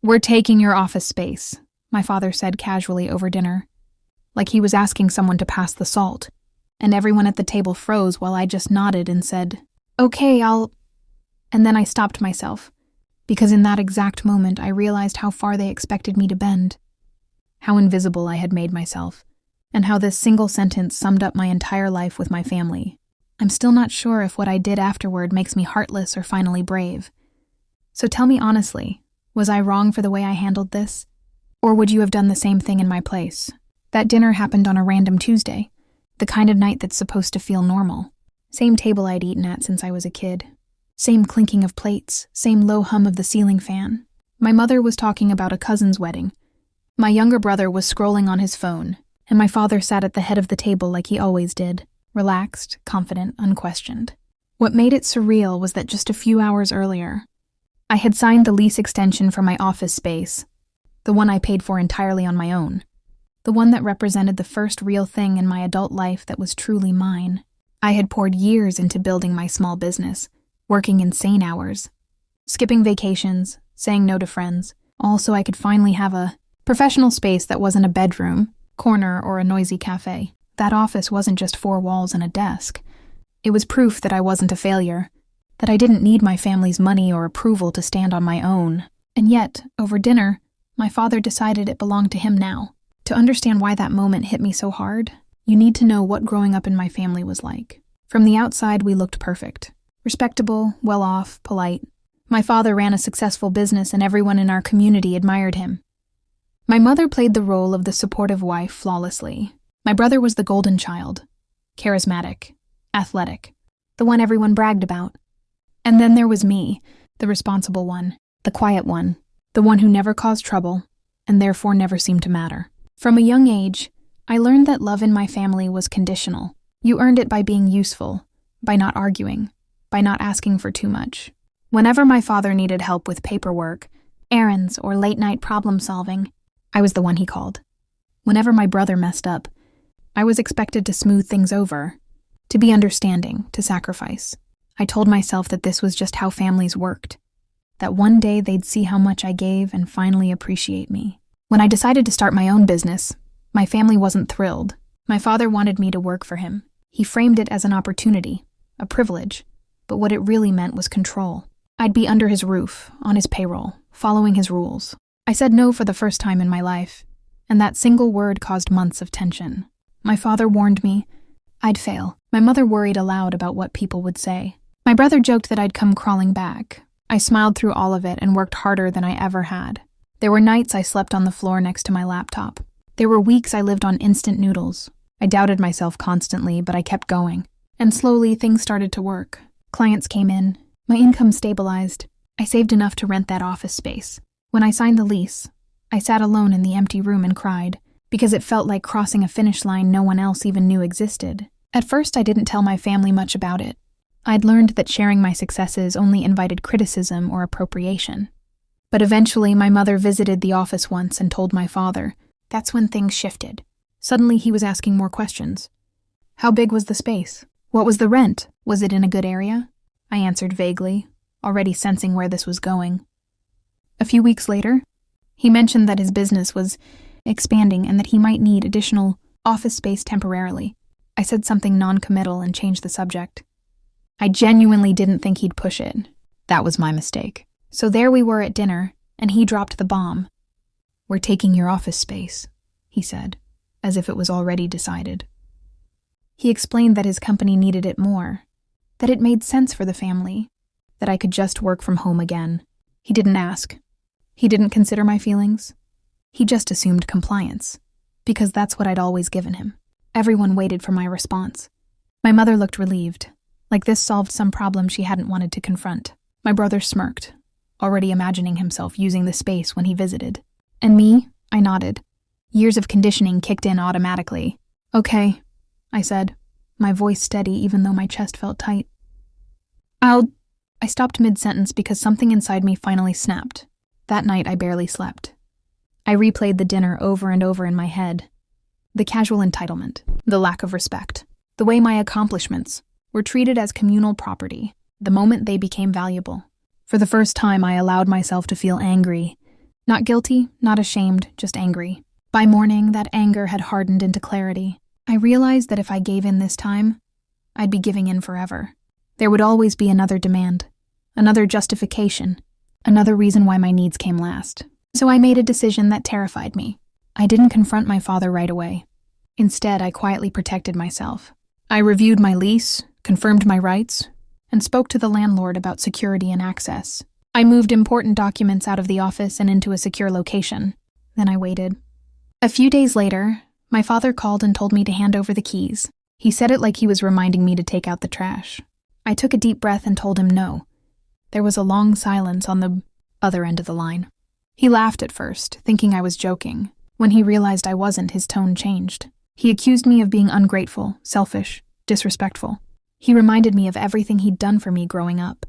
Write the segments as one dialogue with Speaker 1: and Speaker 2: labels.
Speaker 1: "We're taking your office space," my father said casually over dinner, like he was asking someone to pass the salt, and everyone at the table froze while I just nodded and said, "Okay, I'll—" And then I stopped myself, because in that exact moment I realized how far they expected me to bend, how invisible I had made myself, and how this single sentence summed up my entire life with my family. I'm still not sure if what I did afterward makes me heartless or finally brave. So tell me honestly, was I wrong for the way I handled this? Or would you have done the same thing in my place? That dinner happened on a random Tuesday, the kind of night that's supposed to feel normal. Same table I'd eaten at since I was a kid. Same clinking of plates, same low hum of the ceiling fan. My mother was talking about a cousin's wedding. My younger brother was scrolling on his phone, and my father sat at the head of the table like he always did, relaxed, confident, unquestioned. What made it surreal was that just a few hours earlier, I had signed the lease extension for my office space, the one I paid for entirely on my own, the one that represented the first real thing in my adult life that was truly mine. I had poured years into building my small business, working insane hours, skipping vacations, saying no to friends, all so I could finally have a professional space that wasn't a bedroom, corner, or a noisy cafe. That office wasn't just four walls and a desk. It was proof that I wasn't a failure, that I didn't need my family's money or approval to stand on my own. And yet, over dinner, my father decided it belonged to him now. To understand why that moment hit me so hard, you need to know what growing up in my family was like. From the outside, we looked perfect. Respectable, well-off, polite. My father ran a successful business and everyone in our community admired him. My mother played the role of the supportive wife flawlessly. My brother was the golden child, charismatic, athletic, the one everyone bragged about. And then there was me, the responsible one, the quiet one, the one who never caused trouble, and therefore never seemed to matter. From a young age, I learned that love in my family was conditional. You earned it by being useful, by not arguing, by not asking for too much. Whenever my father needed help with paperwork, errands, or late-night problem-solving, I was the one he called. Whenever my brother messed up, I was expected to smooth things over, to be understanding, to sacrifice. I told myself that this was just how families worked, that one day they'd see how much I gave and finally appreciate me. When I decided to start my own business, my family wasn't thrilled. My father wanted me to work for him. He framed it as an opportunity, a privilege, but what it really meant was control. I'd be under his roof, on his payroll, following his rules. I said no for the first time in my life, and that single word caused months of tension. My father warned me I'd fail. My mother worried aloud about what people would say. My brother joked that I'd come crawling back. I smiled through all of it and worked harder than I ever had. There were nights I slept on the floor next to my laptop. There were weeks I lived on instant noodles. I doubted myself constantly, but I kept going. And slowly, things started to work. Clients came in. My income stabilized. I saved enough to rent that office space. When I signed the lease, I sat alone in the empty room and cried, because it felt like crossing a finish line no one else even knew existed. At first, I didn't tell my family much about it. I'd learned that sharing my successes only invited criticism or appropriation. But eventually, my mother visited the office once and told my father. That's when things shifted. Suddenly, he was asking more questions. How big was the space? What was the rent? Was it in a good area? I answered vaguely, already sensing where this was going. A few weeks later, he mentioned that his business was expanding and that he might need additional office space temporarily. I said something non-committal and changed the subject. I genuinely didn't think he'd push it. That was my mistake. So there we were at dinner, and he dropped the bomb. "We're taking your office space," he said, as if it was already decided. He explained that his company needed it more, that it made sense for the family, that I could just work from home again. He didn't ask. He didn't consider my feelings. He just assumed compliance, because that's what I'd always given him. Everyone waited for my response. My mother looked relieved, like this solved some problem she hadn't wanted to confront. My brother smirked, already imagining himself using the space when he visited. And me, I nodded. Years of conditioning kicked in automatically. "Okay," I said, my voice steady even though my chest felt tight. I stopped mid-sentence because something inside me finally snapped. That night I barely slept. I replayed the dinner over and over in my head. The casual entitlement, the lack of respect, the way my accomplishments were treated as communal property, the moment they became valuable. For the first time I allowed myself to feel angry, Not guilty, not ashamed, just angry. By morning, that anger had hardened into clarity. I realized that if I gave in this time, I'd be giving in forever. There would always be another demand, another justification, another reason why my needs came last. So I made a decision that terrified me. I didn't confront my father right away. Instead, I quietly protected myself. I reviewed my lease, confirmed my rights, and spoke to the landlord about security and access. I moved important documents out of the office and into a secure location. Then I waited. A few days later, my father called and told me to hand over the keys. He said it like he was reminding me to take out the trash. I took a deep breath and told him no. There was a long silence on the other end of the line. He laughed at first, thinking I was joking. When he realized I wasn't, his tone changed. He accused me of being ungrateful, selfish, disrespectful. He reminded me of everything he'd done for me growing up.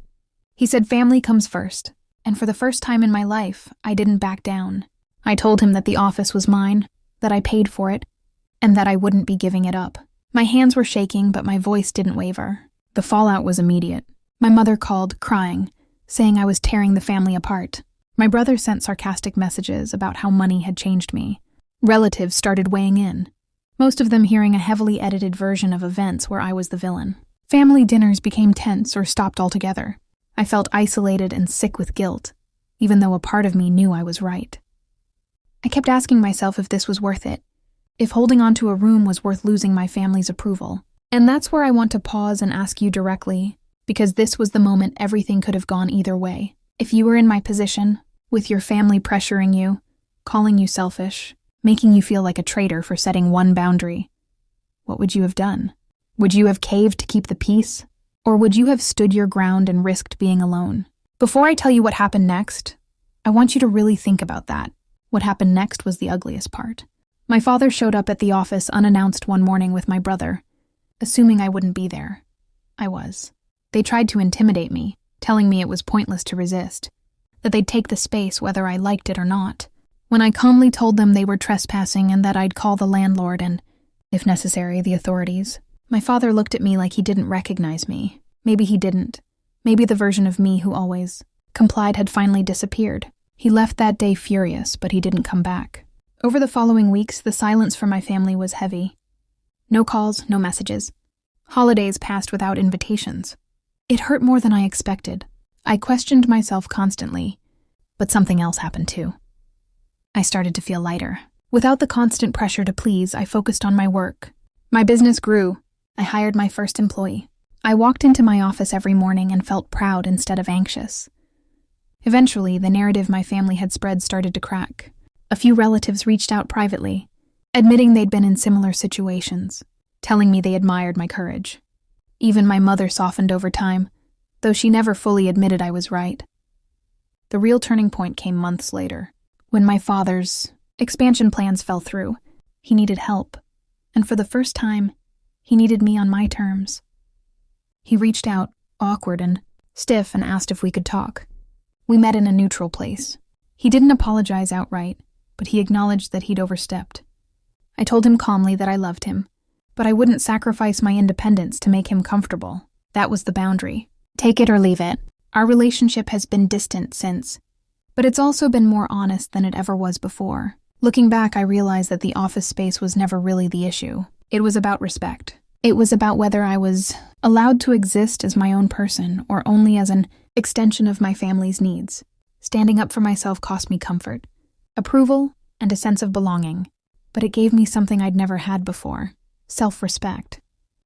Speaker 1: He said family comes first, and for the first time in my life, I didn't back down. I told him that the office was mine, that I paid for it, and that I wouldn't be giving it up. My hands were shaking, but my voice didn't waver. The fallout was immediate. My mother called, crying, saying I was tearing the family apart. My brother sent sarcastic messages about how money had changed me. Relatives started weighing in, most of them hearing a heavily edited version of events where I was the villain. Family dinners became tense or stopped altogether. I felt isolated and sick with guilt, even though a part of me knew I was right. I kept asking myself if this was worth it, if holding on to a room was worth losing my family's approval. And that's where I want to pause and ask you directly, because this was the moment everything could have gone either way. If you were in my position, with your family pressuring you, calling you selfish, making you feel like a traitor for setting one boundary, what would you have done? Would you have caved to keep the peace? Or would you have stood your ground and risked being alone? Before I tell you what happened next, I want you to really think about that. What happened next was the ugliest part. My father showed up at the office unannounced one morning with my brother, assuming I wouldn't be there. I was. They tried to intimidate me, telling me it was pointless to resist, that they'd take the space whether I liked it or not. When I calmly told them they were trespassing and that I'd call the landlord and, if necessary, the authorities, my father looked at me like he didn't recognize me. Maybe he didn't. Maybe the version of me who always complied had finally disappeared. He left that day furious, but he didn't come back. Over the following weeks, the silence from my family was heavy. No calls, no messages. Holidays passed without invitations. It hurt more than I expected. I questioned myself constantly, but something else happened too. I started to feel lighter. Without the constant pressure to please, I focused on my work. My business grew. I hired my first employee. I walked into my office every morning and felt proud instead of anxious. Eventually, the narrative my family had spread started to crack. A few relatives reached out privately, admitting they'd been in similar situations, telling me they admired my courage. Even my mother softened over time, though she never fully admitted I was right. The real turning point came months later, when my father's expansion plans fell through. He needed help, and for the first time, he needed me on my terms. He reached out, awkward and stiff, and asked if we could talk. We met in a neutral place. He didn't apologize outright, but he acknowledged that he'd overstepped. I told him calmly that I loved him, but I wouldn't sacrifice my independence to make him comfortable. That was the boundary. Take it or leave it. Our relationship has been distant since, but it's also been more honest than it ever was before. Looking back, I realized that the office space was never really the issue. It was about respect. It was about whether I was allowed to exist as my own person or only as an extension of my family's needs. Standing up for myself cost me comfort, approval, and a sense of belonging, but it gave me something I'd never had before, self-respect.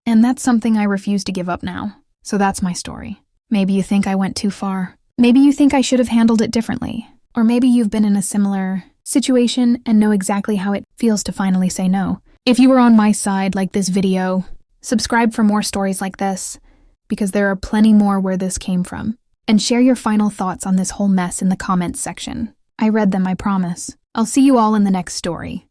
Speaker 1: And that's something I refuse to give up now. So that's my story. Maybe you think I went too far. Maybe you think I should have handled it differently. Or maybe you've been in a similar situation and know exactly how it feels to finally say no. If you were on my side, like this video, subscribe for more stories like this, because there are plenty more where this came from. And share your final thoughts on this whole mess in the comments section. I read them, I promise. I'll see you all in the next story.